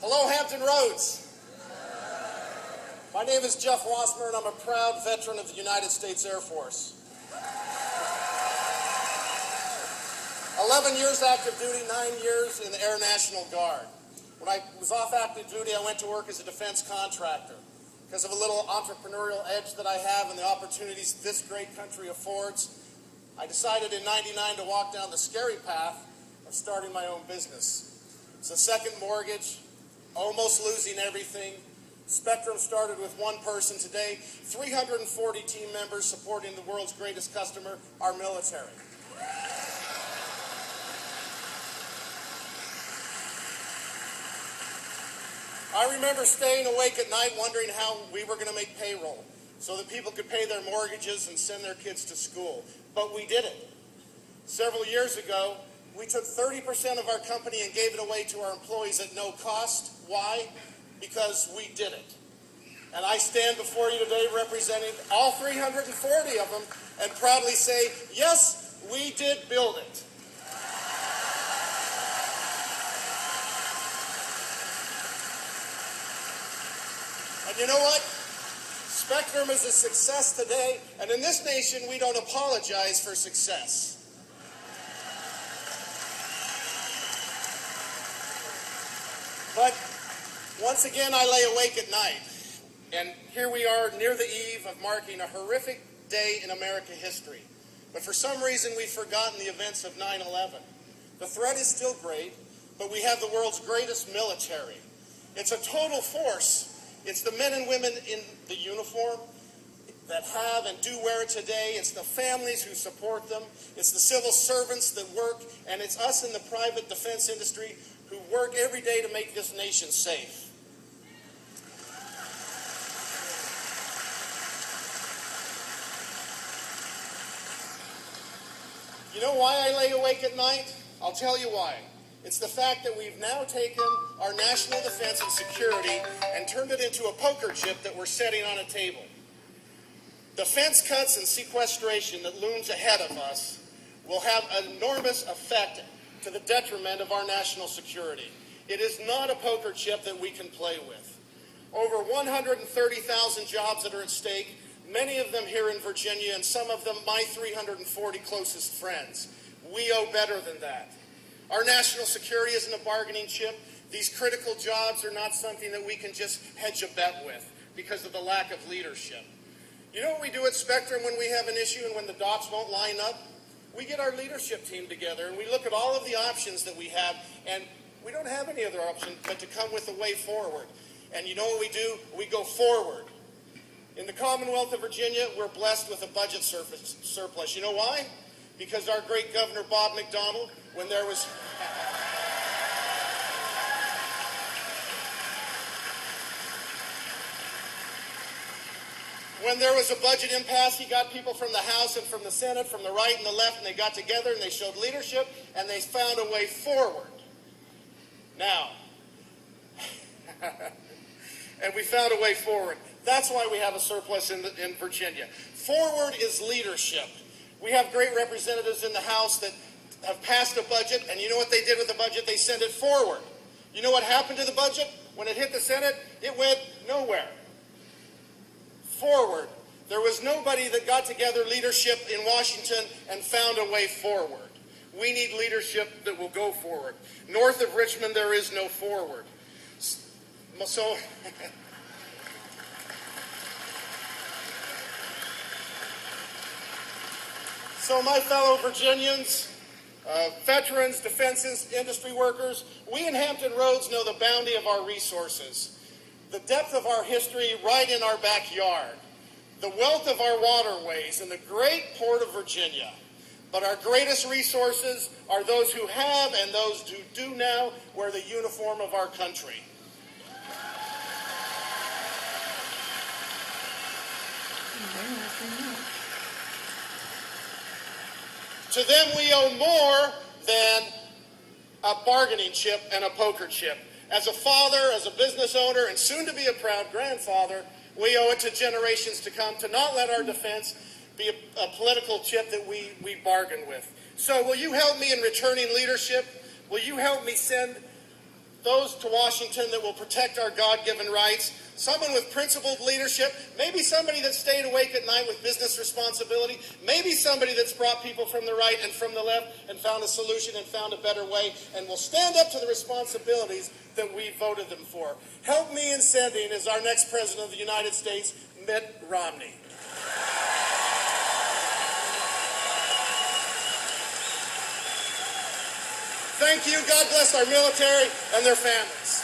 Hello, Hampton Roads. My name is Jeff Wassmer, and I'm a proud veteran of the United States Air Force. 11 years active duty, 9 years in the Air National Guard. When I was off active duty, I went to work as a defense contractor. Because of a little entrepreneurial edge that I have and the opportunities this great country affords, I decided in '99 to walk down the scary path of starting my own business. It's a second mortgage, almost losing everything. Spectrum started with one person. Today, 340 team members supporting the world's greatest customer, our military. I remember staying awake at night wondering how we were going to make payroll so that people could pay their mortgages and send their kids to school. But we did it. Several years ago, we took 30% of our company and gave it away to our employees at no cost. Why? Because we did it. And I stand before you today representing all 340 of them and proudly say, yes, we did build it. And you know what? Spectrum is a success today, and in this nation, we don't apologize for success. But once again, I lay awake at night, and here we are near the eve of marking a horrific day in American history. But for some reason, we've forgotten the events of 9/11. The threat is still great, but we have the world's greatest military. It's a total force. It's the men and women in the uniform that have and do wear it today. It's the families who support them. It's the civil servants that work, and it's us in the private defense industry who work every day to make this nation safe. You know why I lay awake at night? I'll tell you why. It's the fact that we've now taken our national defense and security and turned it into a poker chip that we're setting on a table. Defense cuts and sequestration that looms ahead of us will have an enormous effect to the detriment of our national security. It is not a poker chip that we can play with. Over 130,000 jobs that are at stake, many of them here in Virginia, and some of them my 340 closest friends. We owe better than that. Our national security isn't a bargaining chip. These critical jobs are not something that we can just hedge a bet with because of the lack of leadership. You know what we do at Spectrum when we have an issue and when the dots won't line up? We get our leadership team together and we look at all of the options that we have, and we don't have any other option but to come with a way forward. And you know what we do? We go forward. In the Commonwealth of Virginia, we're blessed with a budget surplus. You know why? Because our great Governor Bob McDonnell, when there was a budget impasse, he got people from the House and from the Senate, from the right and the left, and they got together and they showed leadership and they found a way forward. Now, and we found a way forward. That's why we have a surplus in Virginia. Forward is leadership. We have great representatives in the House that have passed a budget, and you know what they did with the budget? They sent it forward. You know what happened to the budget? When it hit the Senate, it went nowhere. Forward. There was nobody that got together leadership in Washington and found a way forward. We need leadership that will go forward. North of Richmond, there is no forward. So So my fellow Virginians, veterans, defense industry workers, we in Hampton Roads know the bounty of our resources, the depth of our history right in our backyard, the wealth of our waterways, and the great port of Virginia. But our greatest resources are those who have and those who do now wear the uniform of our country. To them, we owe more than a bargaining chip and a poker chip. As a father, as a business owner, and soon to be a proud grandfather, we owe it to generations to come to not let our defense be a political chip that we bargain with. So will you help me in returning leadership? Will you help me send those to Washington that will protect our God-given rights, someone with principled leadership, maybe somebody that stayed awake at night with business responsibility, maybe somebody that's brought people from the right and from the left and found a solution and found a better way and will stand up to the responsibilities that we voted them for. Help me in sending, as our next president of the United States, Mitt Romney. Thank you. God bless our military and their families.